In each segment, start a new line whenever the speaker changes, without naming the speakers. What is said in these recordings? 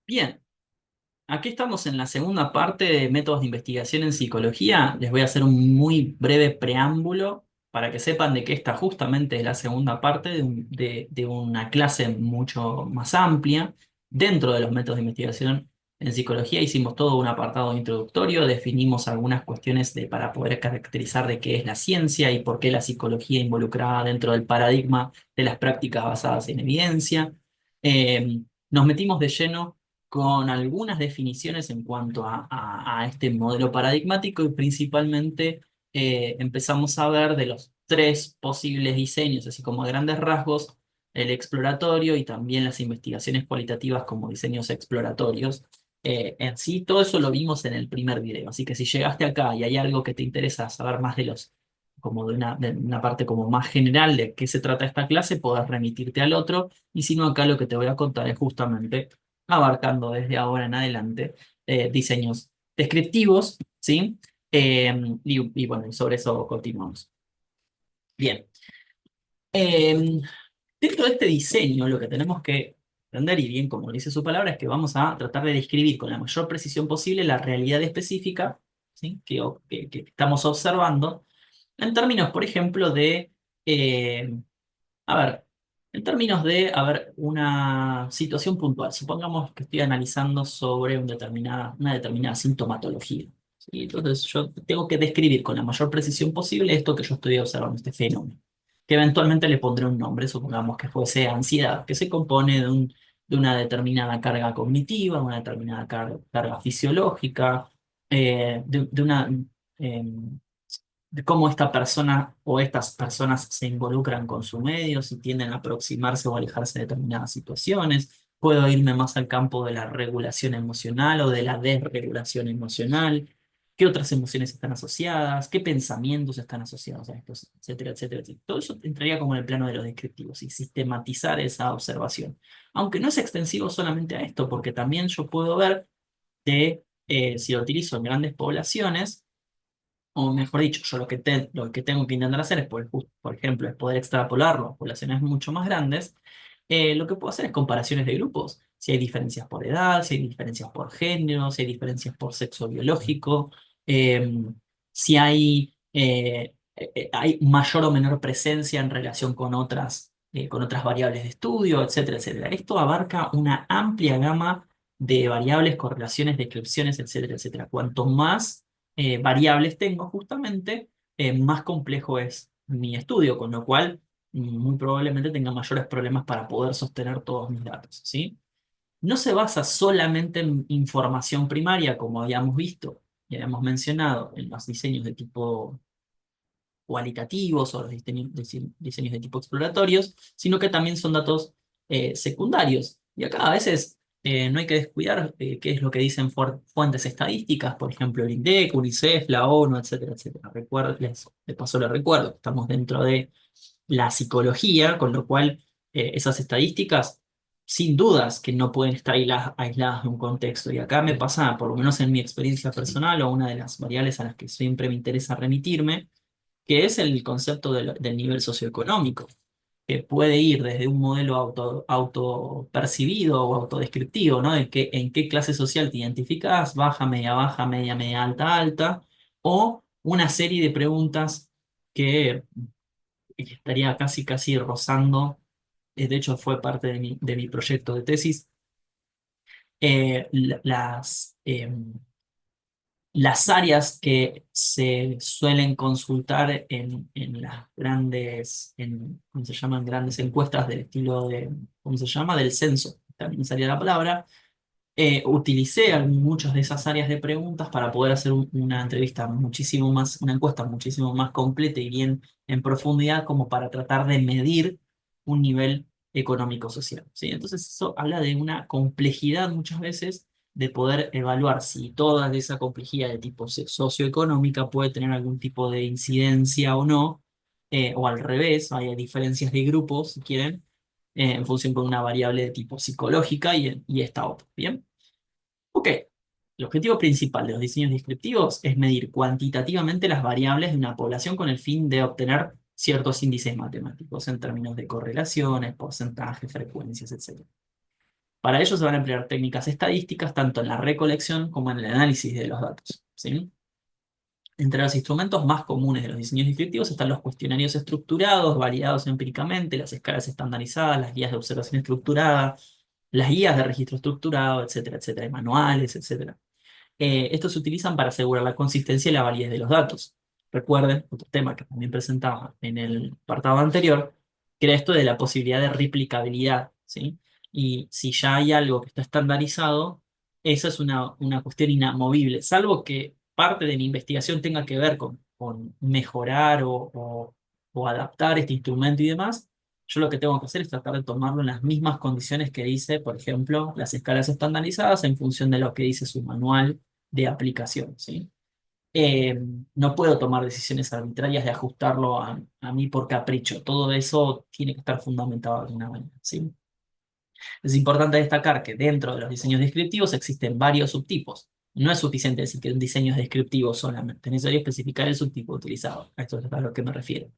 Bien, aquí estamos en la segunda parte de métodos de investigación en psicología. Les voy a hacer un muy breve preámbulo para que sepan de que esta justamente es la segunda parte de una clase mucho más amplia. Dentro de los métodos de investigación en psicología hicimos todo un apartado introductorio, definimos algunas cuestiones para poder caracterizar de qué es la ciencia y por qué la psicología involucrada dentro del paradigma de las prácticas basadas en evidencia. Nos metimos de lleno con algunas definiciones en cuanto a este modelo paradigmático y principalmente empezamos a ver de los tres posibles diseños, así como a grandes rasgos, el exploratorio y también las investigaciones cualitativas como diseños exploratorios. En sí, todo eso lo vimos en el primer video, así que si llegaste acá y hay algo que te interesa saber más de los, como de una parte como más general de qué se trata esta clase, podés remitirte al otro, y si no, acá lo que te voy a contar es justamente abarcando desde ahora en adelante diseños descriptivos, ¿sí? Y bueno, y sobre eso continuamos. Bien. Eh, Dentro de este diseño, lo que tenemos que entender, y bien como dice su palabra, es que vamos a tratar de describir con la mayor precisión posible la realidad específica, ¿sí? que estamos observando, en términos, por ejemplo, eh, a ver, en términos de, a ver, una situación puntual, supongamos que estoy analizando sobre una determinada sintomatología, ¿sí? Entonces yo tengo que describir con la mayor precisión posible esto que yo estoy observando, este fenómeno, que eventualmente le pondré un nombre, supongamos que fuese ansiedad, que se compone de una determinada carga cognitiva, una determinada carga fisiológica, de una... em, de cómo esta persona o estas personas se involucran con su medio, si tienden a aproximarse o alejarse de determinadas situaciones. Puedo irme más al campo de la regulación emocional o de la desregulación emocional. ¿Qué otras emociones están asociadas? ¿Qué pensamientos están asociados a estos? Etcétera, etcétera, etcétera. Todo eso entraría como en el plano de los descriptivos y sistematizar esa observación. Aunque no es extensivo solamente a esto, porque también yo puedo ver que si lo utilizo en grandes poblaciones, o mejor dicho, yo lo que tengo que intentar hacer es, por ejemplo, es poder extrapolarlo a poblaciones mucho más grandes. Lo que puedo hacer es comparaciones de grupos, si hay diferencias por edad, si hay diferencias por género, si hay diferencias por sexo biológico, eh, si hay mayor o menor presencia en relación con otras variables de estudio, etcétera, etcétera. Esto abarca una amplia gama de variables, correlaciones, descripciones, etcétera, etcétera. Cuanto más variables tengo justamente, más complejo es mi estudio, con lo cual muy probablemente tenga mayores problemas para poder sostener todos mis datos, ¿sí? No se basa solamente en información primaria, como habíamos visto y habíamos mencionado en los diseños de tipo cualitativos o los diseños de tipo exploratorios, sino que también son datos secundarios. Y acá a veces no hay que descuidar qué es lo que dicen fuentes estadísticas, por ejemplo, el INDEC, UNICEF, la ONU, etcétera, etcétera. De paso les recuerdo que estamos dentro de la psicología, con lo cual esas estadísticas, sin dudas, que no pueden estar aisladas de un contexto. Y acá me pasa, por lo menos en mi experiencia personal, o una de las variables a las que siempre me interesa remitirme, que es el concepto del nivel socioeconómico, que puede ir desde un modelo autopercibido o autodescriptivo, ¿no? En qué clase social te identificas, baja, media, alta, alta, o una serie de preguntas que estaría casi rozando, de hecho fue parte de mi proyecto de tesis, las áreas que se suelen consultar en las ¿cómo se llaman? Grandes encuestas del estilo ¿cómo se llama? Del censo, también salía la palabra. Utilicé muchas de esas áreas de preguntas para poder hacer una entrevista muchísimo más, una encuesta muchísimo más completa y bien en profundidad como para tratar de medir un nivel económico-social, ¿sí? Entonces eso habla de una complejidad muchas veces de poder evaluar si toda esa complejidad de tipo socioeconómica puede tener algún tipo de incidencia o no, o al revés, hay diferencias de grupos, si quieren, en función con una variable de tipo psicológica y esta otra. ¿Bien? Ok. El objetivo principal de los diseños descriptivos es medir cuantitativamente las variables de una población con el fin de obtener ciertos índices matemáticos en términos de correlaciones, porcentajes, frecuencias, etc. Para ello se van a emplear técnicas estadísticas tanto en la recolección como en el análisis de los datos, ¿sí? Entre los instrumentos más comunes de los diseños descriptivos están los cuestionarios estructurados, validados empíricamente, las escalas estandarizadas, las guías de observación estructurada, las guías de registro estructurado, etcétera, etcétera, y manuales, etcétera. Estos se utilizan para asegurar la consistencia y la validez de los datos. Recuerden, otro tema que también presentaba en el apartado anterior, que era esto de la posibilidad de replicabilidad, ¿sí? Y si ya hay algo que está estandarizado, esa es una cuestión inamovible, salvo que parte de mi investigación tenga que ver con mejorar o adaptar este instrumento y demás. Yo lo que tengo que hacer es tratar de tomarlo en las mismas condiciones que dice, por ejemplo, las escalas estandarizadas en función de lo que dice su manual de aplicación, ¿sí? Eh, no puedo tomar decisiones arbitrarias de ajustarlo a mí por capricho. Todo eso tiene que estar fundamentado de alguna manera, ¿sí? Es importante destacar que dentro de los diseños descriptivos existen varios subtipos. No es suficiente decir que un diseño es descriptivo solamente, es necesario especificar el subtipo utilizado. A esto es a lo que me refiero.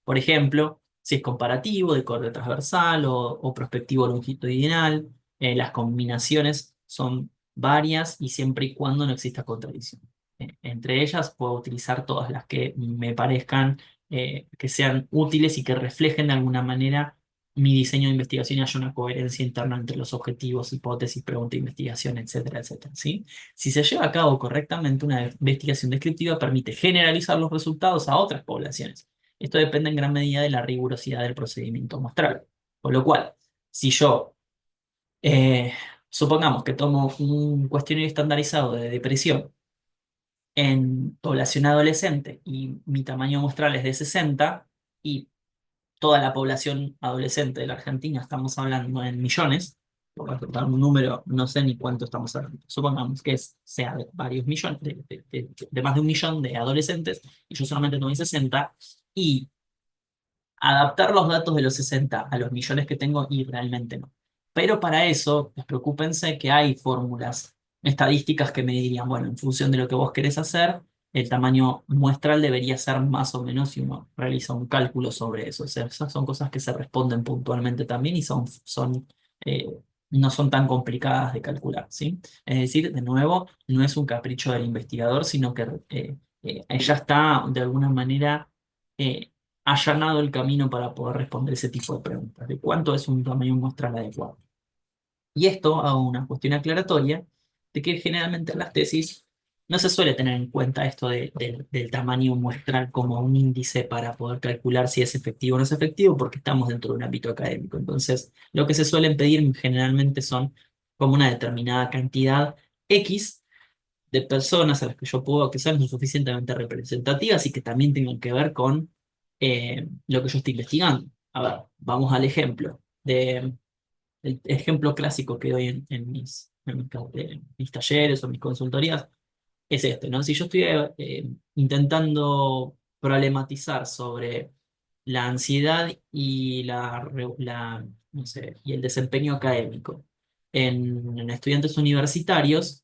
Por ejemplo, si es comparativo, de corte transversal o prospectivo longitudinal, las combinaciones son varias y siempre y cuando no exista contradicción. Entre ellas puedo utilizar todas las que me parezcan que sean útiles y que reflejen de alguna manera mi diseño de investigación y haya una coherencia interna entre los objetivos, hipótesis, pregunta, investigación, etcétera, etcétera, ¿sí? Si se lleva a cabo correctamente una investigación descriptiva, permite generalizar los resultados a otras poblaciones. Esto depende en gran medida de la rigurosidad del procedimiento muestral. Con lo cual, si yo, eh, supongamos que tomo un cuestionario estandarizado de depresión en población adolescente y mi tamaño muestral es de 60 y toda la población adolescente de la Argentina estamos hablando en millones, por dar un número, no sé ni cuánto estamos hablando. Supongamos que sea de varios millones, de más de 1 millón de adolescentes, y yo solamente tomé 60, y adaptar los datos de los 60 a los millones que tengo y realmente no. Pero para eso, despreocúpense que hay fórmulas estadísticas que me dirían, bueno, en función de lo que vos querés hacer, el tamaño muestral debería ser más o menos si uno realiza un cálculo sobre eso. O sea, esas son cosas que se responden puntualmente también y eh, no son tan complicadas de calcular, ¿sí? Es decir, de nuevo, no es un capricho del investigador, sino que ya está de alguna manera eh, allanado el camino para poder responder ese tipo de preguntas, de cuánto es un tamaño muestral adecuado. Y esto a una cuestión aclaratoria de que generalmente en las tesis no se suele tener en cuenta esto del tamaño muestral como un índice para poder calcular si es efectivo o no es efectivo, porque estamos dentro de un ámbito académico. Entonces, lo que se suelen pedir generalmente son como una determinada cantidad X de personas a las que yo puedo que sean lo suficientemente representativas y que también tengan que ver con lo que yo estoy investigando. A ver, vamos al ejemplo el ejemplo clásico que doy en mis talleres o mis consultorías es este, ¿no? Si yo estoy intentando problematizar sobre la ansiedad y no sé, y el desempeño académico en estudiantes universitarios,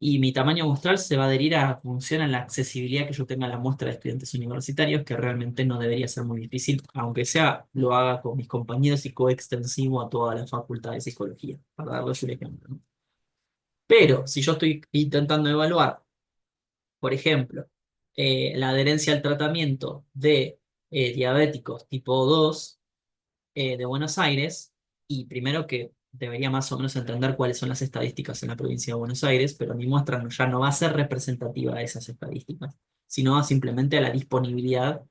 y mi tamaño muestral se va a adherir a función a la accesibilidad que yo tenga a la muestra de estudiantes universitarios, que realmente no debería ser muy difícil, aunque sea lo haga con mis compañeros y coextensivo a toda la facultad de psicología, para darles un ejemplo, ¿no? Pero si yo estoy intentando evaluar, por ejemplo, la adherencia al tratamiento de diabéticos tipo 2 de Buenos Aires, y primero que debería más o menos entender cuáles son las estadísticas en la provincia de Buenos Aires, pero mi muestra ya no va a ser representativa de esas estadísticas, sino simplemente a la disponibilidad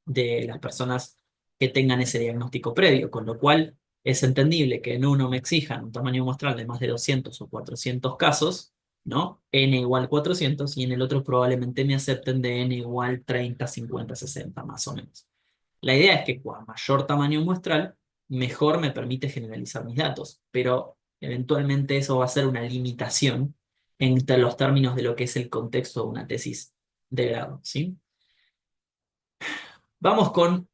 de las personas que tengan ese diagnóstico previo, con lo cual es entendible que en uno me exijan un tamaño muestral de más de 200 o 400 casos, ¿no? N igual 400, y en el otro probablemente me acepten de N igual 30, 50, 60, más o menos. La idea es que cuanto mayor tamaño muestral, mejor me permite generalizar mis datos, pero eventualmente eso va a ser una limitación entre los términos de lo que es el contexto de una tesis de grado, ¿sí? Vamos con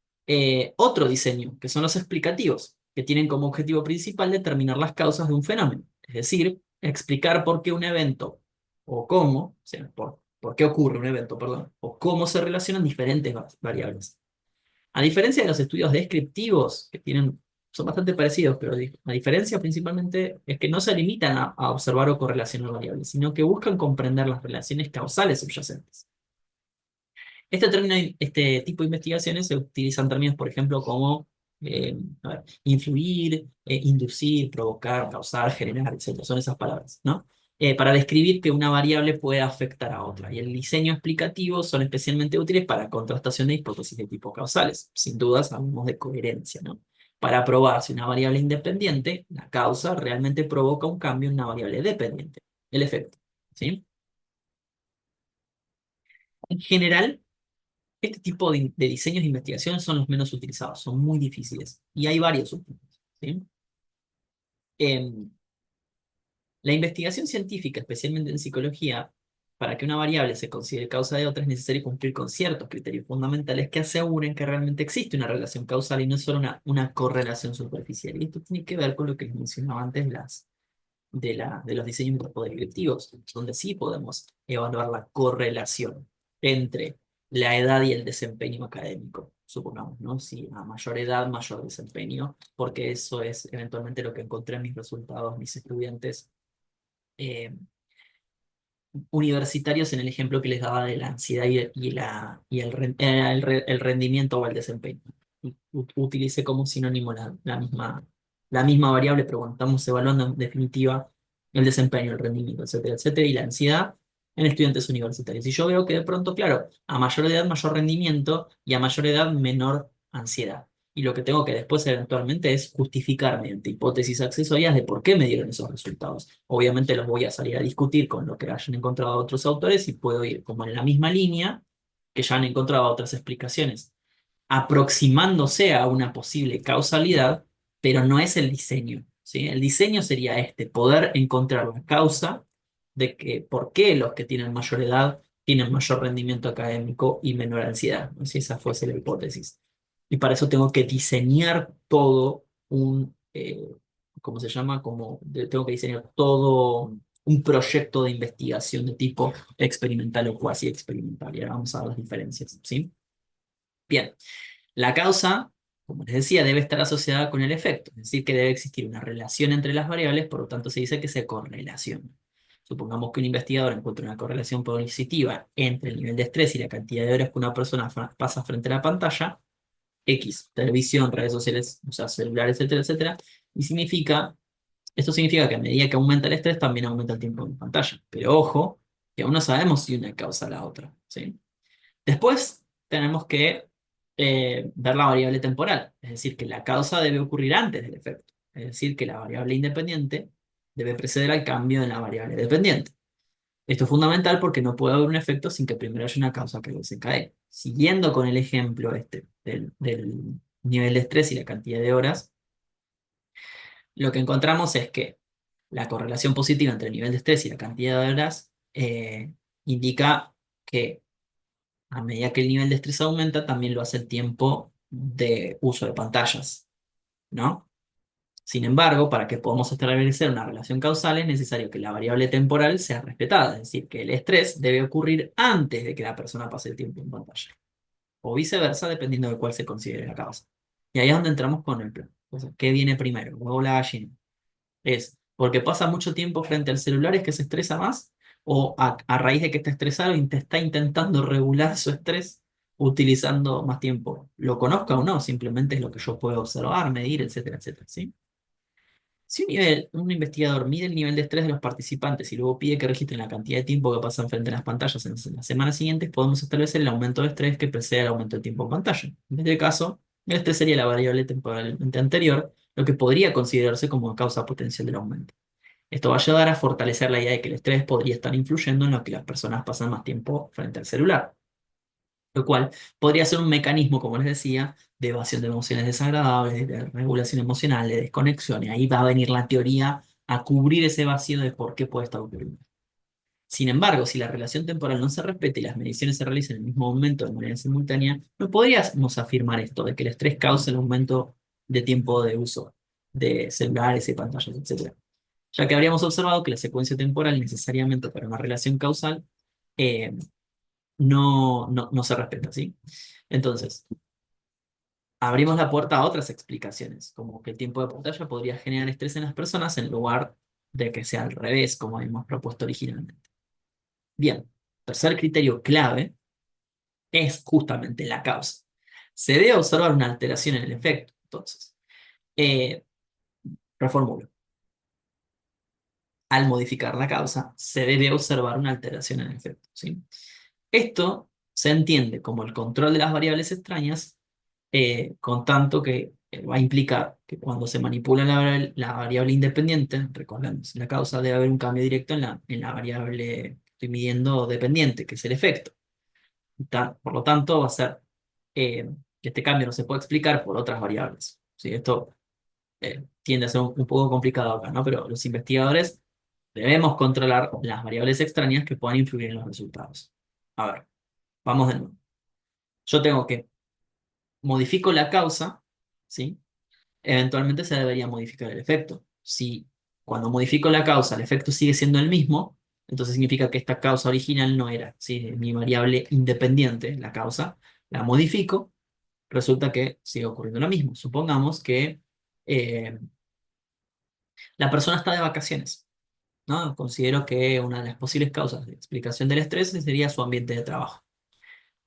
otro diseño, que son los explicativos, que tienen como objetivo principal determinar las causas de un fenómeno, es decir, explicar por qué un evento o cómo, o sea, por qué ocurre un evento, perdón, o cómo se relacionan diferentes variables. A diferencia de los estudios descriptivos, que tienen son bastante parecidos, pero la diferencia principalmente es que no se limitan a observar o correlacionar variables, sino que buscan comprender las relaciones causales subyacentes. Este tipo de investigaciones se utilizan términos, por ejemplo, como a ver, influir, inducir, provocar, causar, generar, etcétera. Son esas palabras, ¿no? Para describir que una variable puede afectar a otra. Y el diseño explicativo son especialmente útiles para contrastación de hipótesis de tipo causales. Sin dudas, hablamos de coherencia, ¿no? Para probar si una variable independiente, la causa, realmente provoca un cambio en una variable dependiente. El efecto, ¿sí? En general, este tipo de diseños de investigación son los menos utilizados, son muy difíciles y hay varios subtipos, ¿sí? Em, la investigación científica, especialmente en psicología, para que una variable se considere causa de otra es necesario cumplir con ciertos criterios fundamentales que aseguren que realmente existe una relación causal y no solo una correlación superficial. Y esto tiene que ver con lo que les mencionaba antes de los diseños descriptivos, donde sí podemos evaluar la correlación entre la edad y el desempeño académico, supongamos, ¿no? Si a mayor edad, mayor desempeño, porque eso es eventualmente lo que encontré en mis resultados, mis estudiantes eh, universitarios en el ejemplo que les daba de la ansiedad y el rendimiento o el desempeño. Utilicé como sinónimo la misma variable, pero bueno, estamos evaluando en definitiva el desempeño, el rendimiento, etcétera, etcétera, y la ansiedad en estudiantes universitarios. Y yo veo que de pronto, claro, a mayor edad, mayor rendimiento y a mayor edad, menor ansiedad. Y lo que tengo que después eventualmente es justificar mediante hipótesis accesorias de por qué me dieron esos resultados. Obviamente los voy a salir a discutir con lo que hayan encontrado otros autores y puedo ir como en la misma línea que ya han encontrado otras explicaciones, aproximándose a una posible causalidad, pero no es el diseño, ¿sí? El diseño sería poder encontrar la causa de que por qué los que tienen mayor edad tienen mayor rendimiento académico y menor ansiedad, ¿no? Si esa fuese la hipótesis. Y para eso tengo que diseñar todo ¿cómo se llama? Tengo que diseñar todo un proyecto de investigación de tipo experimental o cuasi experimental. Y ahora vamos a ver las diferencias, ¿sí? Bien, la causa, como les decía, debe estar asociada con el efecto, es decir, que debe existir una relación entre las variables, por lo tanto se dice que se correlaciona. Supongamos que un investigador encuentra una correlación positiva entre el nivel de estrés y la cantidad de horas que una persona pasa frente a la pantalla, X, televisión, redes sociales, o sea, celulares, etcétera, etcétera, y esto significa que a medida que aumenta el estrés, también aumenta el tiempo en pantalla. Pero ojo, que aún no sabemos si una causa la otra, ¿sí? Después tenemos que ver la variable temporal, es decir, que la causa debe ocurrir antes del efecto, es decir, que la variable independiente debe preceder al cambio en la variable dependiente. Esto es fundamental porque no puede haber un efecto sin que primero haya una causa que lo desencadene. Siguiendo con el ejemplo del nivel de estrés y la cantidad de horas, lo que encontramos es que la correlación positiva entre el nivel de estrés y la cantidad de horas indica que a medida que el nivel de estrés aumenta, también lo hace el tiempo de uso de pantallas, ¿no? Sin embargo, para que podamos establecer una relación causal es necesario que la variable temporal sea respetada, es decir, que el estrés debe ocurrir antes de que la persona pase el tiempo en pantalla, o viceversa, dependiendo de cuál se considere la causa. Y ahí es donde entramos con el plan. Entonces, ¿qué viene primero? ¿El huevo o la gallina? ¿Es porque pasa mucho tiempo frente al celular es que se estresa más? ¿O a raíz de que está estresado está intentando regular su estrés utilizando más tiempo? Lo conozca o no, simplemente es lo que yo puedo observar, medir, etcétera, etcétera, ¿sí? Si un investigador mide el nivel de estrés de los participantes y luego pide que registren la cantidad de tiempo que pasan frente a las pantallas en las semanas siguientes, podemos establecer el aumento de estrés que precede al aumento del tiempo en pantalla. En este caso, el estrés sería la variable temporalmente anterior, lo que podría considerarse como causa potencial del aumento. Esto va a ayudar a fortalecer la idea de que el estrés podría estar influyendo en lo que las personas pasan más tiempo frente al celular, lo cual podría ser un mecanismo, como les decía, de evasión de emociones desagradables, de regulación emocional, de desconexión, y ahí va a venir la teoría a cubrir ese vacío de por qué puede estar ocurriendo. Sin embargo, si la relación temporal no se respeta y las mediciones se realizan en el mismo momento de manera simultánea, no podríamos afirmar esto, de que el estrés causa el aumento de tiempo de uso de celulares y pantallas, etcétera, ya que habríamos observado que la secuencia temporal necesariamente para una relación causal eh, no se respeta, ¿sí? Entonces, abrimos la puerta a otras explicaciones, como que el tiempo de pantalla podría generar estrés en las personas en lugar de que sea al revés, como habíamos propuesto originalmente. Bien, tercer criterio clave es justamente la causa. Se debe observar una alteración en el efecto. Entonces, eh, reformulo. Al modificar la causa, se debe observar una alteración en el efecto, ¿sí? Esto se entiende como el control de las variables extrañas, con tanto que va a implicar que cuando se manipula la variable independiente, recordemos, en la causa debe haber un cambio directo en la variable que estoy midiendo dependiente, que es el efecto. Por lo tanto, va a ser que este cambio no se puede explicar por otras variables, ¿sí? Esto tiende a ser un poco complicado acá, ¿no? Pero los investigadores debemos controlar las variables extrañas que puedan influir en los resultados. A ver, vamos de nuevo. Yo tengo que modifico la causa, ¿sí? Eventualmente se debería modificar el efecto. Si cuando modifico la causa el efecto sigue siendo el mismo, entonces significa que esta causa original no era, ¿sí? Mi variable independiente, la causa, la modifico, resulta que sigue ocurriendo lo mismo. Supongamos que eh, la persona está de vacaciones, ¿no? Considero que una de las posibles causas de explicación del estrés sería su ambiente de trabajo.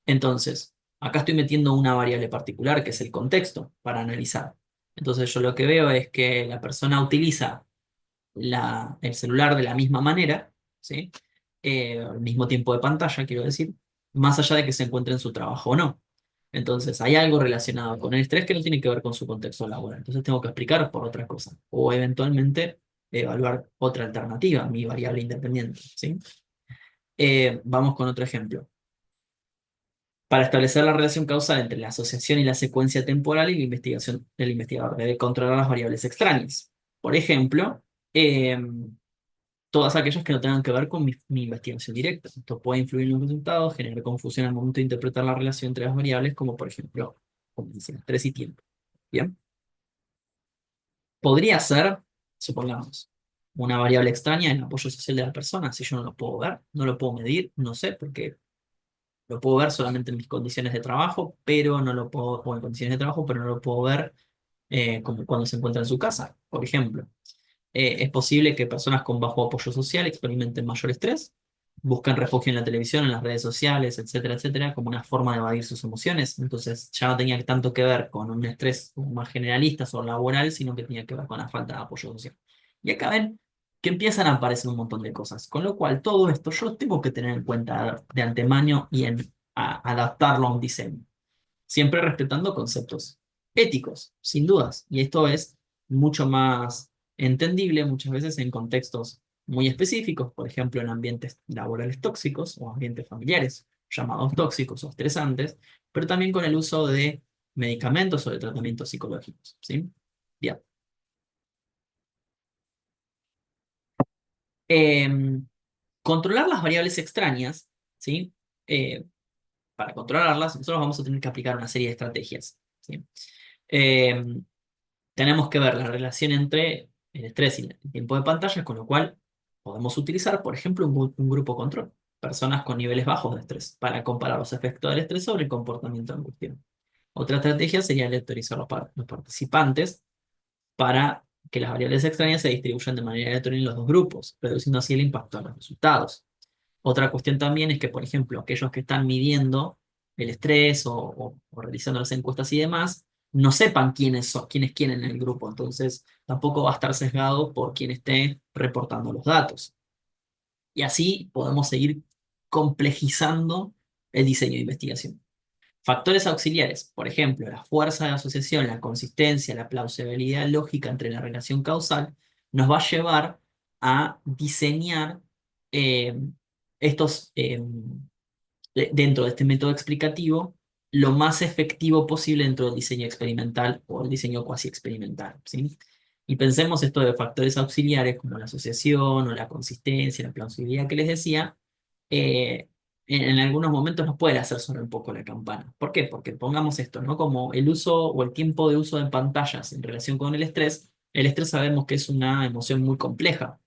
Entonces, acá estoy metiendo una variable particular que es el contexto para analizar. Entonces, yo lo que veo es que la persona utiliza el celular de la misma manera, ¿sí? Al mismo tiempo de pantalla, quiero decir, más allá de que se encuentre en su trabajo o no. Entonces, hay algo relacionado con el estrés que no tiene que ver con su contexto laboral. Entonces, tengo que explicar por otra cosa. O eventualmente evaluar otra alternativa, mi variable independiente, ¿sí? Vamos con otro ejemplo. Para establecer la relación causal entre la asociación y la secuencia temporal y la investigación del investigador debe controlar las variables extrañas. Por ejemplo, todas aquellas que no tengan que ver con mi investigación directa. Esto puede influir en los resultados, generar confusión al momento de interpretar la relación entre las variables, como por ejemplo, como decía, estrés y tiempo. Bien, podría ser, supongamos, una variable extraña el apoyo social de la persona, si yo no lo puedo ver, no lo puedo medir, no sé, porque lo puedo ver solamente en mis condiciones de trabajo, pero no lo puedo, o en condiciones de trabajo, pero no lo puedo ver como cuando se encuentra en su casa, por ejemplo. Es posible que personas con bajo apoyo social experimenten mayor estrés, buscan refugio en la televisión, en las redes sociales, etcétera, etcétera, como una forma de evadir sus emociones. Entonces ya no tenía tanto que ver con un estrés más generalista o laboral, sino que tenía que ver con la falta de apoyo social. Y acá ven que empiezan a aparecer un montón de cosas, con lo cual todo esto yo lo tengo que tener en cuenta de antemano y adaptarlo a un diseño, siempre respetando conceptos éticos, sin dudas. Y esto es mucho más entendible muchas veces en contextos muy específicos, por ejemplo, en ambientes laborales tóxicos o ambientes familiares llamados tóxicos o estresantes, pero también con el uso de medicamentos o de tratamientos psicológicos, ¿sí? Bien. Em, Controlar las variables extrañas, ¿sí? Eh, para controlarlas, nosotros vamos a tener que aplicar una serie de estrategias, ¿sí? Em, Tenemos que ver la relación entre el estrés y el tiempo de pantalla, con lo cual podemos utilizar, por ejemplo, un grupo control, personas con niveles bajos de estrés, para comparar los efectos del estrés sobre el comportamiento en cuestión. Otra estrategia sería aleatorizar los participantes para que las variables extrañas se distribuyan de manera aleatoria en los dos grupos, reduciendo así el impacto en los resultados. Otra cuestión también es que, por ejemplo, aquellos que están midiendo el estrés o realizando las encuestas y demás, no sepan quiénes son, quién es quién en el grupo. Entonces, tampoco va a estar sesgado por quien esté reportando los datos. Y así podemos seguir complejizando el diseño de investigación. Factores auxiliares, por ejemplo, la fuerza de asociación, la consistencia, la plausibilidad lógica entre la relación causal, nos va a llevar a diseñar eh, estos, dentro de este método explicativo, lo más efectivo posible dentro del diseño experimental o el diseño cuasi experimental, ¿sí? Y pensemos esto de factores auxiliares como la asociación o la consistencia, la plausibilidad que les decía, eh, en algunos momentos nos puede hacer sonar un poco la campana. ¿Por qué? Porque pongamos esto, ¿no? Como el uso o el tiempo de uso de pantallas en relación con el estrés sabemos que es una emoción muy compleja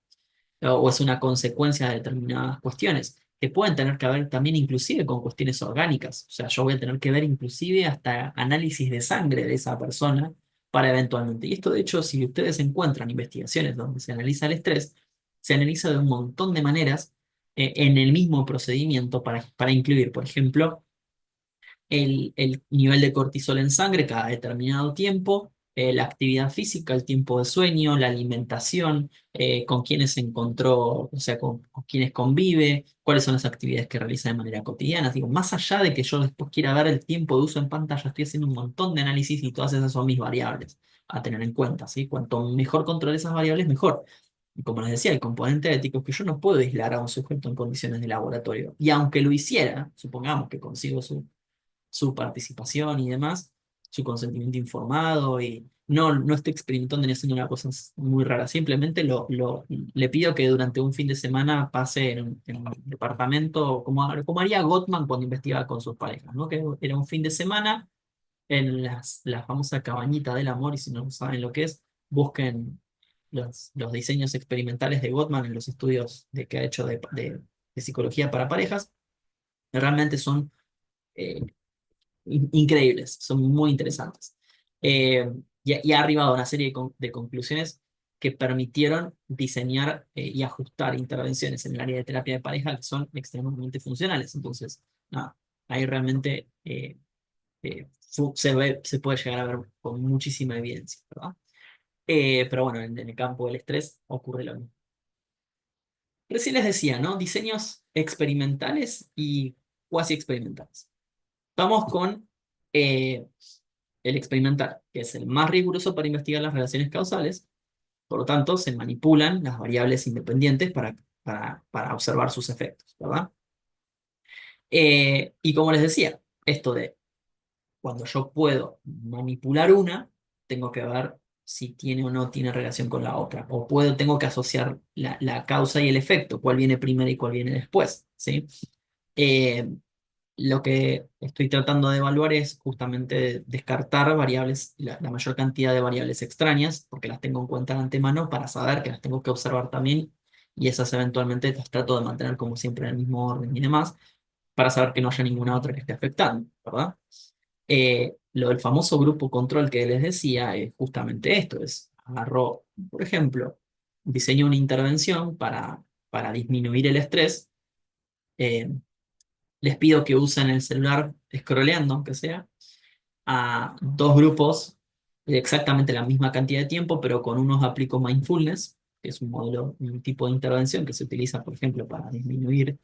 o es una consecuencia de determinadas cuestiones. que pueden tener que ver también inclusive con cuestiones orgánicas. O sea, yo voy a tener que ver inclusive hasta análisis de sangre de esa persona para eventualmente. Y esto, de hecho, si ustedes encuentran investigaciones donde se analiza el estrés, se analiza de un montón de maneras en el mismo procedimiento para incluir, por ejemplo, el nivel de cortisol en sangre cada determinado tiempo, la actividad física, el tiempo de sueño, la alimentación, con quiénes se encontró, o sea, con quiénes convive, cuáles son las actividades que realiza de manera cotidiana. Digo, más allá de que yo después quiera ver el tiempo de uso en pantalla, estoy haciendo un montón de análisis y todas esas son mis variables a tener en cuenta, ¿sí? Cuanto mejor controle esas variables, mejor. Y como les decía, el componente ético es que yo no puedo aislar a un sujeto en condiciones de laboratorio. Y aunque lo hiciera, supongamos que consigo su participación y demás, su consentimiento informado y no estoy experimentando ni haciendo una cosa muy rara, simplemente le pido que durante un fin de semana pase en un departamento como haría Gottman cuando investigaba con sus parejas, ¿no? Que era un fin de semana en la famosa cabañita del amor y si no saben lo que es, busquen los diseños experimentales de Gottman en los estudios que ha hecho de psicología para parejas, que realmente son eh, increíbles, son muy interesantes. Y ha arribado a una serie de conclusiones que permitieron diseñar y ajustar intervenciones en el área de terapia de pareja que son extremadamente funcionales. Entonces, nada, ahí realmente se puede llegar a ver con muchísima evidencia, ¿verdad? Pero bueno, en el campo del estrés ocurre lo mismo. Recién les decía, ¿no? Diseños experimentales y cuasi experimentales. Vamos con eh, el experimental, que es el más riguroso para investigar las relaciones causales. Por lo tanto, se manipulan las variables independientes para observar sus efectos, ¿verdad? Y como les decía, esto de cuando yo puedo manipular una, tengo que ver si tiene o no tiene relación con la otra. O tengo que asociar la causa y el efecto, cuál viene primero y cuál viene después, ¿sí? Eh, Lo que estoy tratando de evaluar es justamente descartar variables, la mayor cantidad de variables extrañas, porque las tengo en cuenta de antemano para saber que las tengo que observar también, y esas eventualmente las trato de mantener como siempre en el mismo orden y demás, para saber que no haya ninguna otra que esté afectando, ¿verdad? Lo del famoso grupo control que les decía es justamente esto, es agarró, por ejemplo, diseñó una intervención para disminuir el estrés. eh, Les pido que usen el celular scrolleando, aunque sea, a dos grupos de exactamente la misma cantidad de tiempo, pero con unos aplico mindfulness, que es un modelo, un tipo de intervención que se utiliza, por ejemplo, para disminuir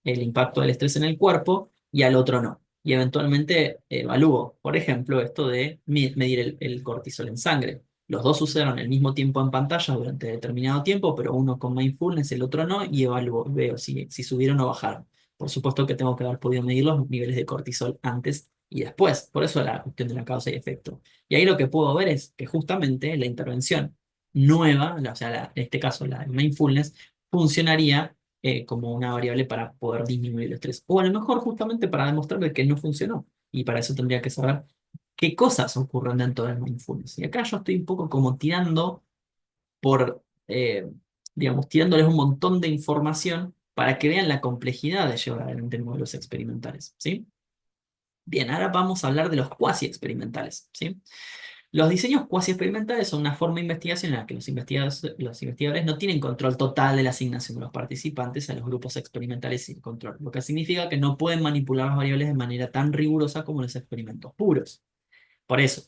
el impacto del estrés en el cuerpo, y al otro no. Y eventualmente evalúo, por ejemplo, esto de medir el cortisol en sangre. Los dos usaron el mismo tiempo en pantalla durante determinado tiempo, pero uno con mindfulness, el otro no, y evalúo, veo si subieron o bajaron. Por supuesto que tengo que haber podido medir los niveles de cortisol antes y después. Por eso la cuestión de la causa y efecto. Y ahí lo que puedo ver es que justamente la intervención nueva, o sea, en este caso la de mindfulness, funcionaría como una variable para poder disminuir el estrés. O a lo mejor justamente para demostrarle que no funcionó. Y para eso tendría que saber qué cosas ocurren dentro del mindfulness. Y acá yo estoy un poco como tirando por, digamos, tirándoles un montón de información para que vean la complejidad de llevar adelante modelos experimentales, ¿sí? Bien, ahora vamos a hablar de los cuasi experimentales, ¿sí? Los diseños cuasi experimentales son una forma de investigación en la que los investigadores no tienen control total de la asignación de los participantes a los grupos experimentales sin control, lo que significa que no pueden manipular las variables de manera tan rigurosa como los experimentos puros. Por eso,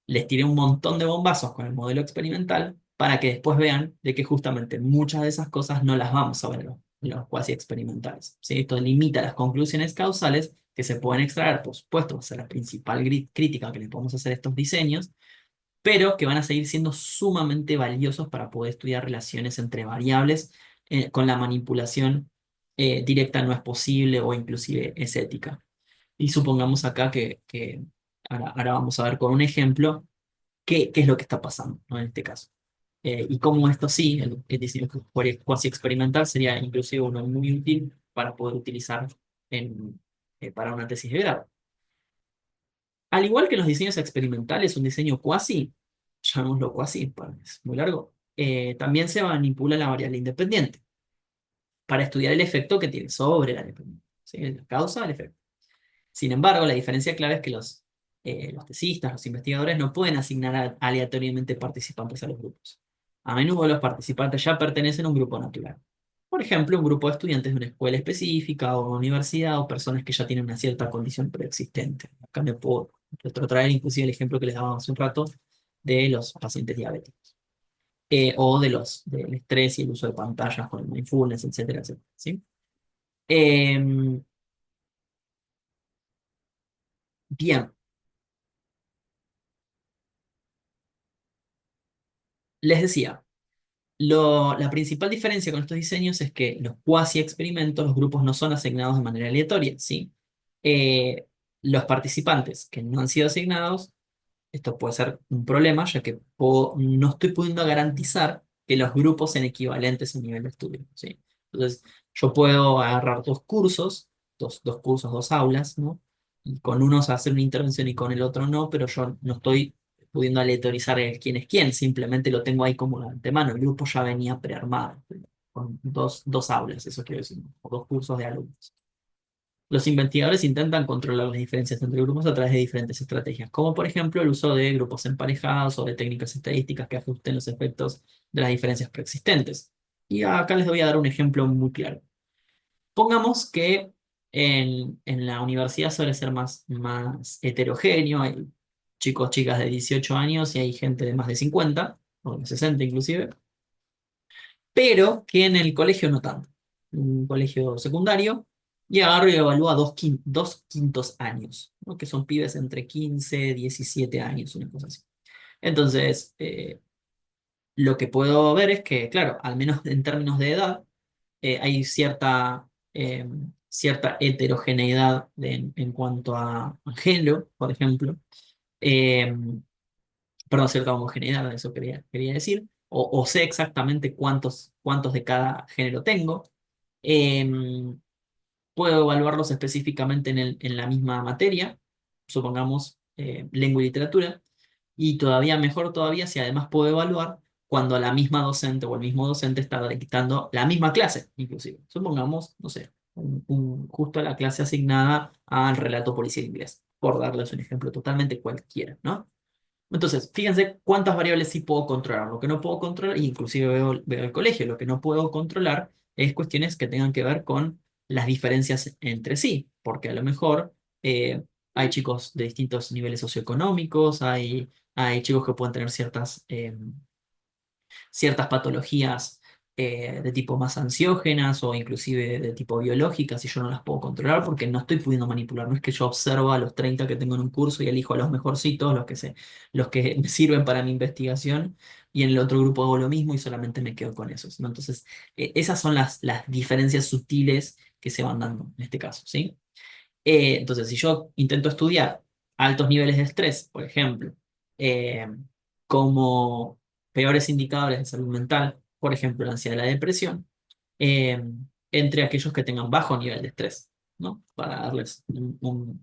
les tiré un montón de bombazos con el modelo experimental para que después vean de que justamente muchas de esas cosas no las vamos a ver en los cuasi experimentales, ¿sí? Esto limita las conclusiones causales que se pueden extraer, por supuesto, va a ser la principal crítica que le podemos hacer a estos diseños, pero que van a seguir siendo sumamente valiosos para poder estudiar relaciones entre variables con la manipulación directa no es posible o inclusive es ética. Y supongamos acá que ahora vamos a ver con un ejemplo qué es lo que está pasando, ¿no? En este caso. Y cómo esto sí, el diseño cuasi experimental sería inclusive uno muy útil para poder utilizar para una tesis de grado. Al igual que los diseños experimentales, un diseño cuasi, llamémoslo cuasi, es muy largo, también se manipula la variable independiente. para estudiar el efecto que tiene sobre la dependencia. ¿Sí? La causa del efecto. Sin embargo, la diferencia clave es que los tesistas, los investigadores, no pueden asignar aleatoriamente participantes a los grupos. A menudo los participantes ya pertenecen a un grupo natural. Por ejemplo, un grupo de estudiantes de una escuela específica o una universidad o personas que ya tienen una cierta condición preexistente. Acá me puedo retrotraer inclusive el ejemplo que les dábamos hace un rato de los pacientes diabéticos. O del estrés y el uso de pantallas con el mindfulness, etcétera, etcétera. ¿Sí? Em, bien, les decía. La principal diferencia con estos diseños es que los cuasi experimentos, los grupos no son asignados de manera aleatoria, ¿sí? Eh, los participantes que no han sido asignados, esto puede ser un problema, ya que no estoy pudiendo garantizar que los grupos sean equivalentes en nivel de estudio, ¿sí? Entonces, yo puedo agarrar dos cursos, dos cursos, dos aulas, ¿no? Y con unos hacer una intervención y con el otro no, pero yo no estoy pudiendo aleatorizar el quién es quién, simplemente lo tengo ahí como de antemano. El grupo ya venía prearmado, con dos aulas, eso quiero decir, o dos cursos de alumnos. Los investigadores intentan controlar las diferencias entre grupos a través de diferentes estrategias, como por ejemplo el uso de grupos emparejados o de técnicas estadísticas que ajusten los efectos de las diferencias preexistentes. Y acá les voy a dar un ejemplo muy claro. Pongamos que en la universidad suele ser más heterogéneo, hay chicos, chicas de 18 años y hay gente de más de 50 o de 60 inclusive, pero que en el colegio no tanto. Un colegio secundario, y agarro y evalúa dos quintos años, ¿no? Que son pibes entre 15 17 años, una cosa así. Entonces, lo que puedo ver es que, claro, al menos en términos de edad, hay cierta heterogeneidad en cuanto a género, por ejemplo. Eh, Perdón, cierta homogeneidad, eso quería decir, o sé exactamente cuántos de cada género tengo. Em, Puedo evaluarlos específicamente en la misma materia, supongamos lengua y literatura, y todavía mejor todavía si además puedo evaluar cuando la misma docente o el mismo docente está dictando la misma clase, inclusive. Supongamos, no sé, justo la clase asignada al relato policial inglés, por darles un ejemplo totalmente cualquiera, ¿no? Entonces, fíjense cuántas variables sí puedo controlar. Lo que no puedo controlar, y inclusive veo el colegio, lo que no puedo controlar es cuestiones que tengan que ver con las diferencias entre sí, porque a lo mejor hay chicos de distintos niveles socioeconómicos, hay chicos que pueden tener ciertas patologías de tipo más ansiógenas o inclusive de tipo biológicas y yo no las puedo controlar porque no estoy pudiendo manipular. No es que yo observo a los 30 que tengo en un curso y elijo a los mejorcitos, los que me sirven para mi investigación y en el otro grupo hago lo mismo y solamente me quedo con esos, ¿no? Entonces, esas son las diferencias sutiles que se van dando en este caso, ¿sí? Entonces, si yo intento estudiar altos niveles de estrés, por ejemplo, eh, como peores indicadores de salud mental, por ejemplo, la ansiedad y la depresión, eh, entre aquellos que tengan bajo nivel de estrés, ¿no? Para darles un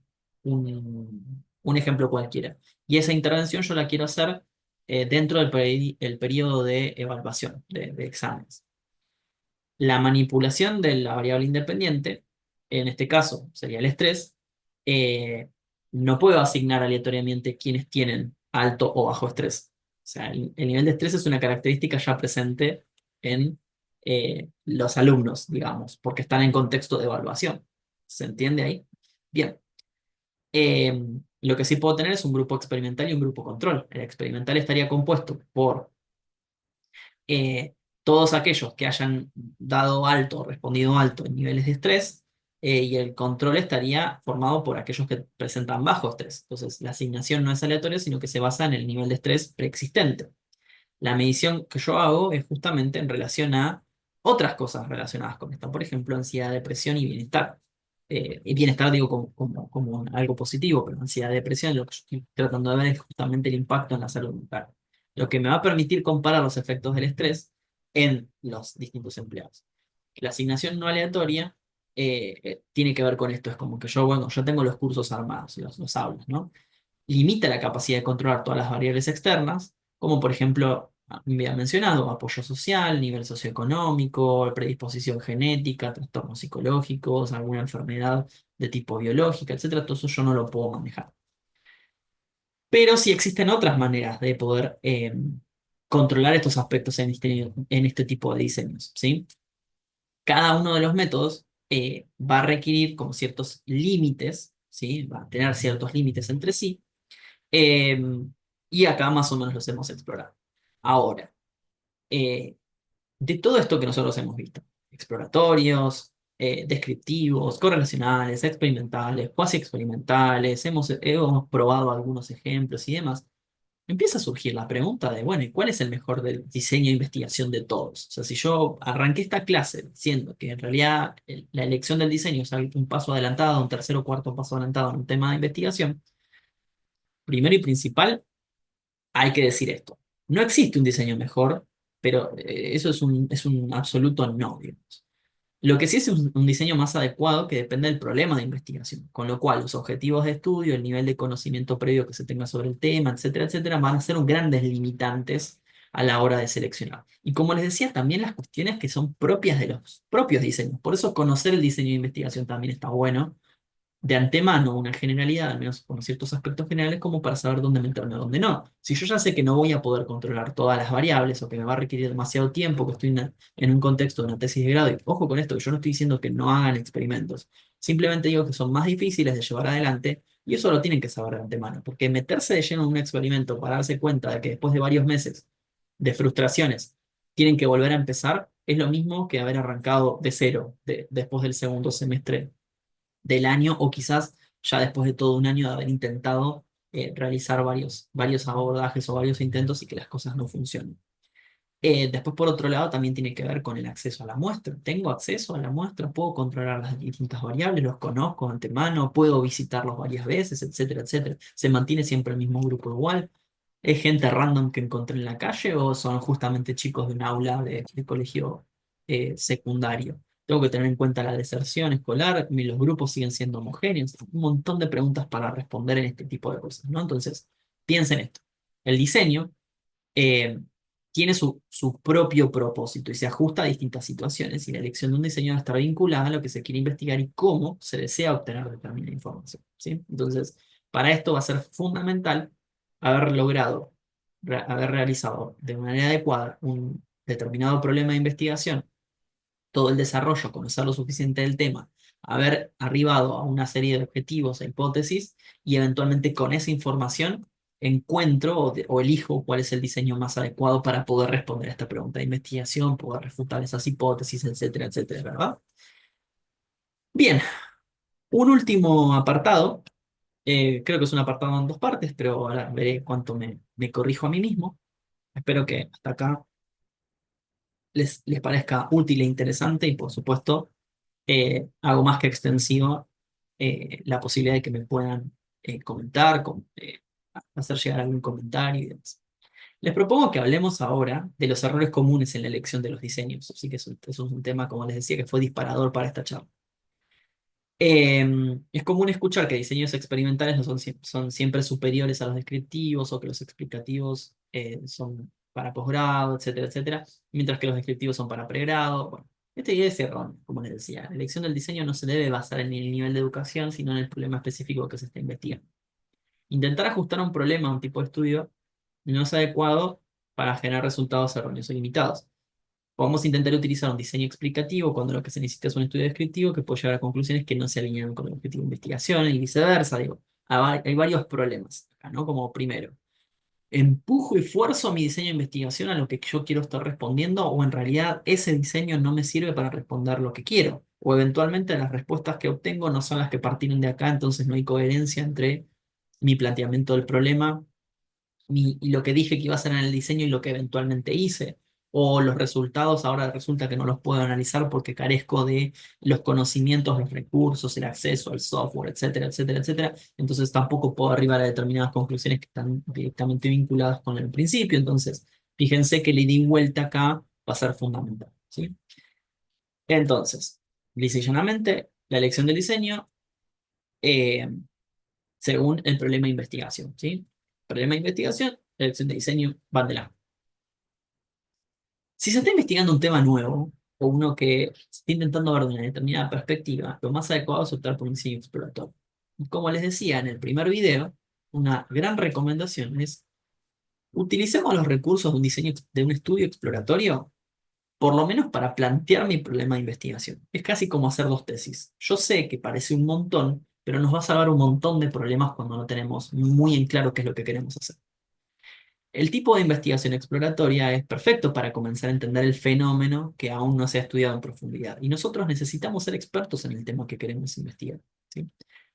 ejemplo cualquiera. Y esa intervención yo la quiero hacer dentro del el periodo de evaluación, de exámenes. La manipulación de la variable independiente, en este caso sería el estrés, eh, no puedo asignar aleatoriamente quienes tienen alto o bajo estrés. O sea, el nivel de estrés es una característica ya presente en los alumnos, digamos, porque están en contexto de evaluación. ¿Se entiende ahí? Bien. Lo que sí puedo tener es un grupo experimental y un grupo control. El experimental estaría compuesto por eh, todos aquellos que hayan dado alto o respondido alto en niveles de estrés, y el control estaría formado por aquellos que presentan bajo estrés. Entonces, la asignación no es aleatoria, sino que se basa en el nivel de estrés preexistente. La medición que yo hago es justamente en relación a otras cosas relacionadas con esto, por ejemplo, ansiedad, depresión y bienestar. Y bienestar digo como algo positivo, pero ansiedad, depresión, lo que yo estoy tratando de ver es justamente el impacto en la salud mental. Lo que me va a permitir comparar los efectos del estrés en los distintos empleados. La asignación no aleatoria tiene que ver con esto, es como que yo, bueno, yo tengo los cursos armados, los aulas, ¿no? Limita la capacidad de controlar todas las variables externas, como por ejemplo había mencionado, apoyo social, nivel socioeconómico, predisposición genética, trastornos psicológicos, alguna enfermedad de tipo biológica, etcétera. Todo eso yo no lo puedo manejar. Pero sí existen otras maneras de poder controlar estos aspectos en este tipo de diseños, ¿sí? Cada uno de los métodos va a requerir como ciertos límites, ¿sí? Va a tener ciertos límites entre sí, eh, y acá más o menos los hemos explorado. Ahora, eh, de todo esto que nosotros hemos visto, exploratorios, descriptivos, correlacionales, experimentales, cuasi experimentales, hemos probado algunos ejemplos y demás, empieza a surgir la pregunta de, bueno, ¿y cuál es el mejor del diseño e investigación de todos? O sea, si yo arranqué esta clase diciendo que en realidad la elección del diseño es un paso adelantado, un tercer o cuarto paso adelantado en un tema de investigación, primero y principal, hay que decir esto. No existe un diseño mejor, pero eso es un absoluto no, digamos. Lo que sí es un diseño más adecuado que depende del problema de investigación, con lo cual los objetivos de estudio, el nivel de conocimiento previo que se tenga sobre el tema, etcétera, etcétera, van a ser grandes limitantes a la hora de seleccionar. Y como les decía, también las cuestiones que son propias de los propios diseños. Por eso conocer el diseño de investigación también está bueno de antemano una generalidad, al menos con ciertos aspectos generales, como para saber dónde meterme o dónde no. Si yo ya sé que no voy a poder controlar todas las variables o que me va a requerir demasiado tiempo, que estoy en un contexto de una tesis de grado, y ojo con esto, que yo no estoy diciendo que no hagan experimentos, simplemente digo que son más difíciles de llevar adelante y eso lo tienen que saber de antemano, porque meterse de lleno en un experimento para darse cuenta de que después de varios meses de frustraciones tienen que volver a empezar, es lo mismo que haber arrancado de cero después del segundo semestre del año o quizás ya después de todo un año de haber intentado realizar varios abordajes o varios intentos y que las cosas no funcionen. Después, por otro lado, también tiene que ver con el acceso a la muestra. ¿Tengo acceso a la muestra? ¿Puedo controlar las distintas variables? ¿Los conozco de antemano? ¿Puedo visitarlos varias veces? Etcétera, etcétera. ¿Se mantiene siempre el mismo grupo igual? ¿Es gente random que encontré en la calle o son justamente chicos de un aula de colegio secundario? Tengo que tener en cuenta la deserción escolar, los grupos siguen siendo homogéneos, un montón de preguntas para responder en este tipo de cosas, ¿no? Entonces, piensen esto. El diseño eh, tiene su propio propósito y se ajusta a distintas situaciones y la elección de un diseño va a estar vinculada a lo que se quiere investigar y cómo se desea obtener determinada información, ¿sí? Entonces, para esto va a ser fundamental haber logrado, haber realizado de manera adecuada un determinado problema de investigación, todo el desarrollo, conocer lo suficiente del tema, haber arribado a una serie de objetivos e hipótesis y eventualmente con esa información encuentro o elijo cuál es el diseño más adecuado para poder responder a esta pregunta de investigación, poder refutar esas hipótesis, etcétera, etcétera, ¿verdad? Bien, un último apartado, creo que es un apartado en dos partes, pero ahora veré cuánto me corrijo a mí mismo. Espero que hasta acá les parezca útil e interesante y por supuesto hago más que extensivo la posibilidad de que me puedan comentar, hacer llegar algún comentario y demás. Les propongo que hablemos ahora de los errores comunes en la elección de los diseños, así que eso es un tema, como les decía, que fue disparador para esta charla. Es común escuchar que diseños experimentales no son siempre superiores a los descriptivos o que los explicativos son para posgrado, etcétera, etcétera, mientras que los descriptivos son para pregrado. Bueno, esta idea es errónea, como les decía. La elección del diseño no se debe basar en el nivel de educación, sino en el problema específico que se está investigando. Intentar ajustar un problema a un tipo de estudio no es adecuado para generar resultados erróneos o limitados. Podemos intentar utilizar un diseño explicativo cuando lo que se necesita es un estudio descriptivo que puede llegar a conclusiones que no se alinean con el objetivo de investigación y viceversa. Digo, hay varios problemas acá, ¿no? Como primero, empujo y fuerzo mi diseño de investigación a lo que yo quiero estar respondiendo o en realidad ese diseño no me sirve para responder lo que quiero. O eventualmente las respuestas que obtengo no son las que partieron de acá, entonces no hay coherencia entre mi planteamiento del problema y lo que dije que iba a hacer en el diseño y lo que eventualmente hice. O los resultados ahora resulta que no los puedo analizar porque carezco de los conocimientos, los recursos, el acceso al software, etcétera, etcétera, etcétera. Entonces tampoco puedo arribar a determinadas conclusiones que están directamente vinculadas con el principio. Entonces, fíjense que el ida y vuelta acá va a ser fundamental, ¿sí? Entonces, lisa y llanamente, la elección del diseño eh, según el problema de investigación, ¿sí? Problema de investigación, elección de diseño van de la mano. Si se está investigando un tema nuevo o uno que se está intentando ver de una determinada perspectiva, lo más adecuado es optar por un diseño exploratorio. Y como les decía en el primer video, una gran recomendación es utilicemos los recursos de un de un estudio exploratorio, por lo menos para plantear mi problema de investigación. Es casi como hacer dos tesis. Yo sé que parece un montón, pero nos va a salvar un montón de problemas cuando no tenemos muy en claro qué es lo que queremos hacer. El tipo de investigación exploratoria es perfecto para comenzar a entender el fenómeno que aún no se ha estudiado en profundidad. Y nosotros necesitamos ser expertos en el tema que queremos investigar, ¿sí?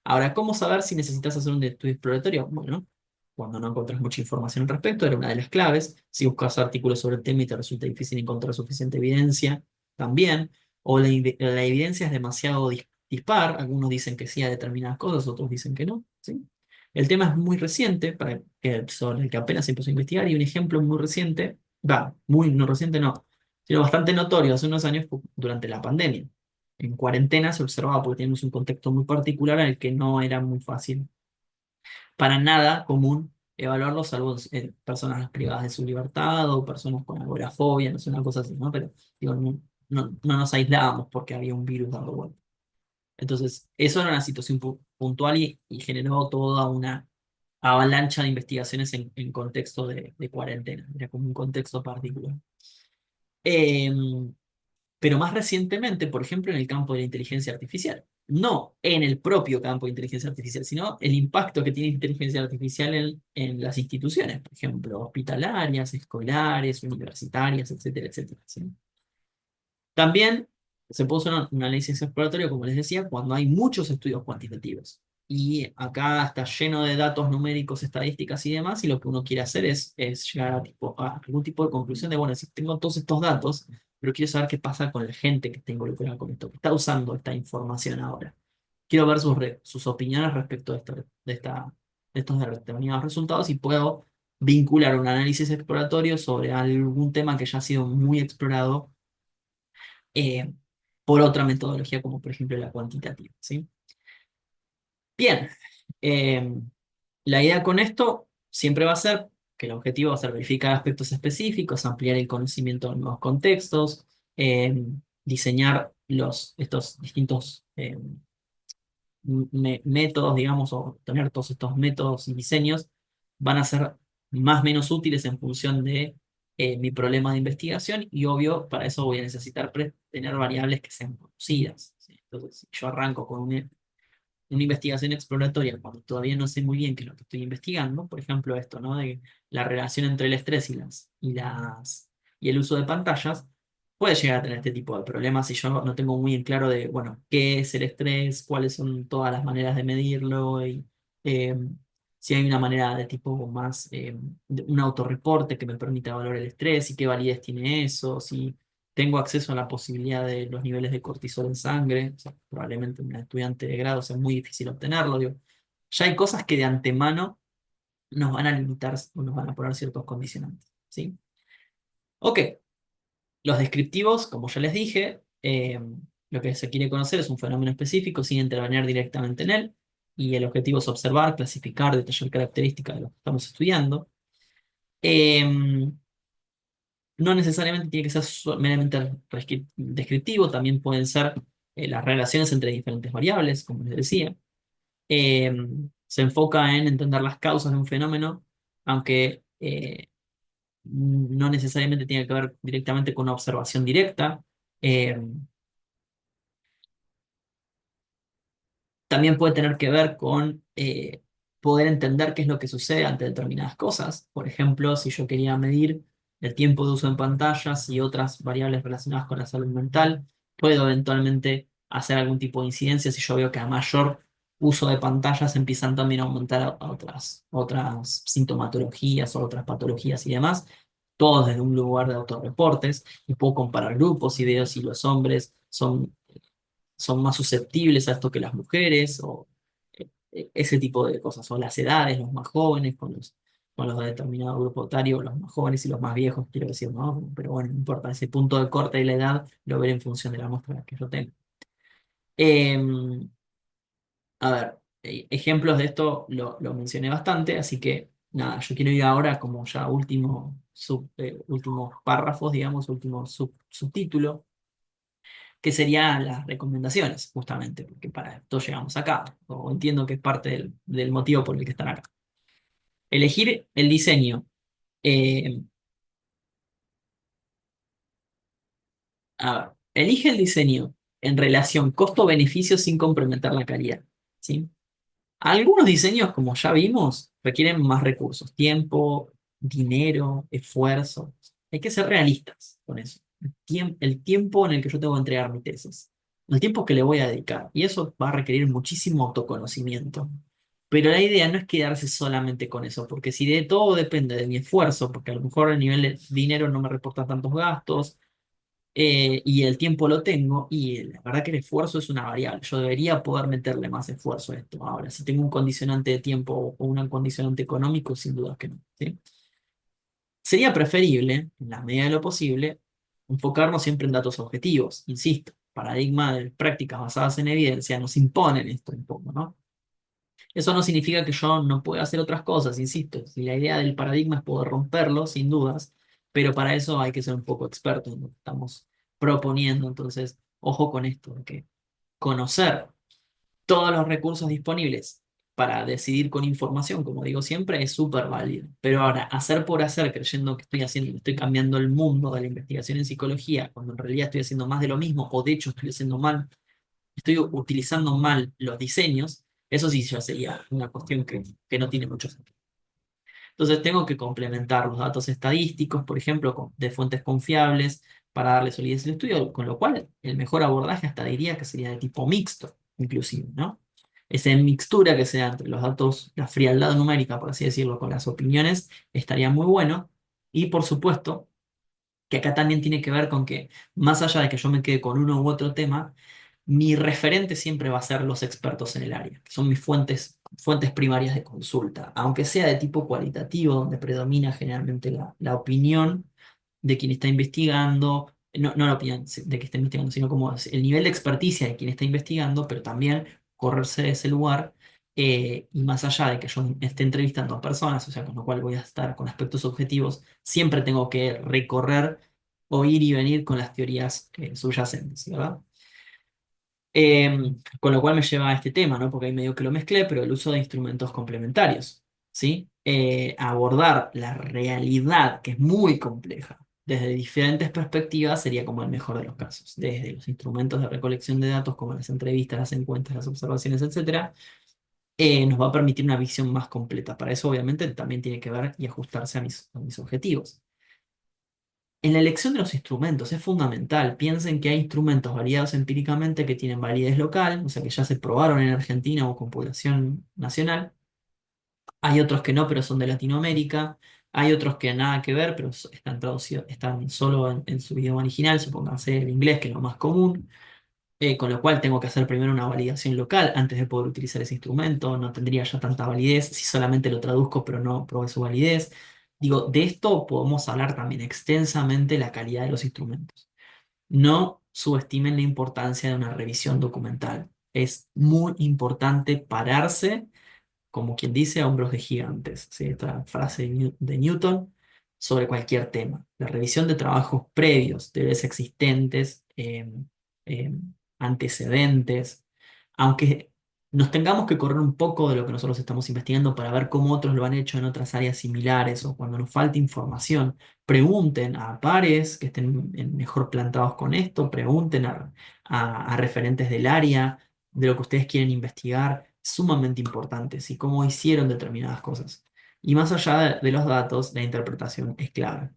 Ahora, ¿cómo saber si necesitas hacer un estudio exploratorio? Bueno, cuando no encuentras mucha información al respecto, era una de las claves. Si buscas artículos sobre el tema y te resulta difícil encontrar suficiente evidencia, también. O la evidencia es demasiado dispar. Algunos dicen que sí a determinadas cosas, otros dicen que no, ¿sí? El tema es muy reciente, sobre el que apenas se empezó a investigar, y un ejemplo muy reciente, muy no reciente no, sino bastante notorio, hace unos años fue durante la pandemia. En cuarentena se observaba porque teníamos un contexto muy particular en el que no era muy fácil, para nada común, evaluarlo, salvo personas privadas de su libertad o personas con agorafobia, no sé, una cosa así, ¿no? Pero digo, no nos aislábamos porque había un virus dando vuelta. Entonces, eso era una situación puntual y generó toda una avalancha de investigaciones en contexto de cuarentena. Era como un contexto particular. Em, pero más recientemente, por ejemplo, en el campo de la inteligencia artificial. No en el propio campo de inteligencia artificial, sino el impacto que tiene inteligencia artificial en las instituciones, por ejemplo, hospitalarias, escolares, universitarias, etcétera, etcétera, ¿sí? También se puede usar un análisis exploratorio, como les decía, cuando hay muchos estudios cuantitativos. Y acá está lleno de datos numéricos, estadísticas y demás, y lo que uno quiere hacer es llegar a algún tipo de conclusión de, bueno, si tengo todos estos datos, pero quiero saber qué pasa con la gente que está involucrada con esto, que está usando esta información ahora. Quiero ver sus opiniones respecto de estos determinados resultados y puedo vincular un análisis exploratorio sobre algún tema que ya ha sido muy explorado eh, por otra metodología como por ejemplo la cuantitativa, ¿sí? Bien, eh, la idea con esto siempre va a ser que el objetivo va a ser verificar aspectos específicos, ampliar el conocimiento de nuevos contextos, diseñar estos distintos métodos, digamos, o tener todos estos métodos y diseños van a ser más o menos útiles en función de mi problema de investigación y obvio, para eso voy a necesitar tener variables que sean conocidas, ¿sí? Entonces, si yo arranco con una investigación exploratoria cuando todavía no sé muy bien qué es lo que estoy investigando, por ejemplo esto, ¿no? De la relación entre el estrés y el uso de pantallas, puede llegar a tener este tipo de problemas si yo no tengo muy en claro de, bueno, qué es el estrés, cuáles son todas las maneras de medirlo y eh, si hay una manera de tipo más, un autorreporte que me permita evaluar el estrés y qué validez tiene eso, si tengo acceso a la posibilidad de los niveles de cortisol en sangre, o sea, probablemente un estudiante de grado sea muy difícil obtenerlo, digo. Ya hay cosas que de antemano nos van a limitar o nos van a poner ciertos condicionantes, ¿sí? Ok, los descriptivos, como ya les dije, lo que se quiere conocer es un fenómeno específico sin intervenir directamente en él, y el objetivo es observar, clasificar, detallar características de lo que estamos estudiando. Eh, No necesariamente tiene que ser meramente descriptivo, también pueden ser las relaciones entre diferentes variables, como les decía. Eh, Se enfoca en entender las causas de un fenómeno, aunque no necesariamente tiene que ver directamente con una observación directa. Eh, También puede tener que ver con poder entender qué es lo que sucede ante determinadas cosas. Por ejemplo, si yo quería medir el tiempo de uso en pantallas y otras variables relacionadas con la salud mental, puedo eventualmente hacer algún tipo de incidencia si yo veo que a mayor uso de pantallas empiezan también a aumentar otras sintomatologías o otras patologías y demás, todos desde un lugar de autorreportes, y puedo comparar grupos y veo si los hombres son más susceptibles a esto que las mujeres, o ese tipo de cosas, o las edades, los más jóvenes con los de determinado grupo etario, los más jóvenes y los más viejos, quiero decir, ¿no? Pero bueno, no importa, ese punto de corte de la edad lo veré en función de la muestra que yo tengo. Em, a ver, ejemplos de esto lo mencioné bastante, así que nada, yo quiero ir ahora como ya último, últimos párrafos, digamos, último subtítulo, que serían las recomendaciones, justamente, porque para esto llegamos acá, o entiendo que es parte del motivo por el que están acá. Elegir el diseño. eh, a ver, elige el diseño en relación costo-beneficio sin comprometer la calidad. ¿Sí? Algunos diseños, como ya vimos, requieren más recursos, tiempo, dinero, esfuerzo. Hay que ser realistas con eso. El tiempo en el que yo tengo que entregar mi tesis, el tiempo que le voy a dedicar, y eso va a requerir muchísimo autoconocimiento. Pero la idea no es quedarse solamente con eso, porque si de todo depende de mi esfuerzo, porque a lo mejor a nivel de dinero no me reporta tantos gastos, y el tiempo lo tengo, y la verdad que el esfuerzo es una variable. Yo debería poder meterle más esfuerzo a esto. Ahora, si tengo un condicionante de tiempo o un condicionante económico, sin duda que no. ¿Sí? Sería preferible, en la medida de lo posible, enfocarnos siempre en datos objetivos. Insisto, paradigma de prácticas basadas en evidencia nos imponen esto un poco, ¿no? Eso no significa que yo no pueda hacer otras cosas, insisto. Si la idea del paradigma es poder romperlo, sin dudas, pero para eso hay que ser un poco experto en lo que estamos proponiendo. Entonces, ojo con esto, de que conocer todos los recursos disponibles para decidir con información, como digo siempre, es súper válido. Pero ahora, hacer por hacer, creyendo que estoy haciendo, estoy cambiando el mundo de la investigación en psicología, cuando en realidad estoy haciendo más de lo mismo, o de hecho estoy haciendo mal, estoy utilizando mal los diseños, eso sí ya sería una cuestión que no tiene mucho sentido. Entonces tengo que complementar los datos estadísticos, por ejemplo, de fuentes confiables para darle solidez al estudio, con lo cual el mejor abordaje hasta diría que sería de tipo mixto, inclusive, ¿no? Esa mixtura que sea entre los datos, la frialdad numérica, por así decirlo, con las opiniones, estaría muy bueno. Y por supuesto, que acá también tiene que ver con que, más allá de que yo me quede con uno u otro tema, mi referente siempre va a ser los expertos en el área, que son mis fuentes primarias de consulta, aunque sea de tipo cualitativo, donde predomina generalmente la opinión de quien está investigando, no la opinión de que está investigando, sino como el nivel de experticia de quien está investigando, pero también correrse de ese lugar. Y más allá de que yo esté entrevistando a personas, o sea, con lo cual voy a estar con aspectos objetivos, siempre tengo que recorrer o ir y venir con las teorías subyacentes, ¿verdad? Con lo cual me lleva a este tema, ¿no? Porque ahí medio que lo mezclé, pero el uso de instrumentos complementarios, ¿sí? Abordar la realidad, que es muy compleja, desde diferentes perspectivas sería como el mejor de los casos, desde los instrumentos de recolección de datos como las entrevistas, las encuestas, las observaciones, etcétera, nos va a permitir una visión más completa. Para eso, obviamente, también tiene que ver y ajustarse a mis objetivos. En la elección de los instrumentos es fundamental. Piensen que hay instrumentos validados empíricamente que tienen validez local, o sea que ya se probaron en Argentina o con población nacional. Hay otros que no, pero son de Latinoamérica. Hay otros que nada que ver, pero están traducidos, están solo en su idioma original, supónganse el inglés, que es lo más común. Con lo cual tengo que hacer primero una validación local antes de poder utilizar ese instrumento. No tendría ya tanta validez si solamente lo traduzco pero no probé su validez. Digo, de esto podemos hablar también extensamente la calidad de los instrumentos. No subestimen la importancia de una revisión documental. Es muy importante pararse como quien dice, a hombros de gigantes. ¿Sí? Esta frase de Newton sobre cualquier tema. La revisión de trabajos previos, deberes existentes, eh, antecedentes, aunque nos tengamos que correr un poco de lo que nosotros estamos investigando para ver cómo otros lo han hecho en otras áreas similares o cuando nos falte información, pregunten a pares que estén mejor plantados con esto, pregunten a referentes del área de lo que ustedes quieren investigar, sumamente importantes y cómo hicieron determinadas cosas. Y más allá de los datos, la interpretación es clave.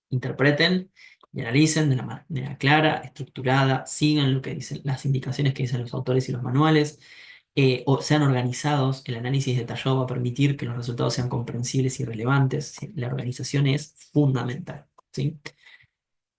Interpreten y analicen de la manera clara, estructurada, sigan lo que dicen, las indicaciones que dicen los autores y los manuales, o sean organizados. El análisis detallado va a permitir que los resultados sean comprensibles y relevantes. ¿Sí? La organización es fundamental. ¿Sí?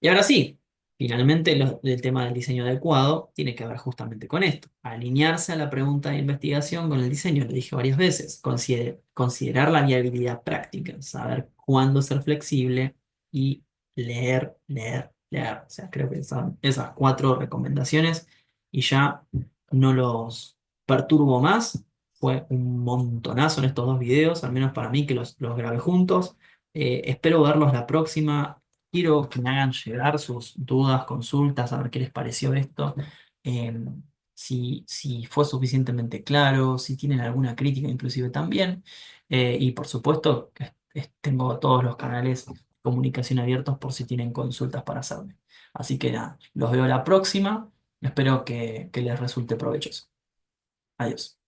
Y ahora sí, finalmente el tema del diseño adecuado tiene que ver justamente con esto. Alinearse a la pregunta de investigación con el diseño, lo dije varias veces. Considerar la viabilidad práctica, saber cuándo ser flexible y leer, leer, leer. O sea, creo que son esas cuatro recomendaciones y ya no los perturbo más. Fue un montonazo en estos dos videos, al menos para mí que los grabé juntos. Espero verlos la próxima. Quiero que me hagan llegar sus dudas, consultas, a ver qué les pareció esto. Eh, si fue suficientemente claro, si tienen alguna crítica inclusive también. Y por supuesto, tengo todos los canales de comunicación abiertos por si tienen consultas para hacerme. Así que nada, los veo la próxima. Espero que les resulte provechoso. Adiós.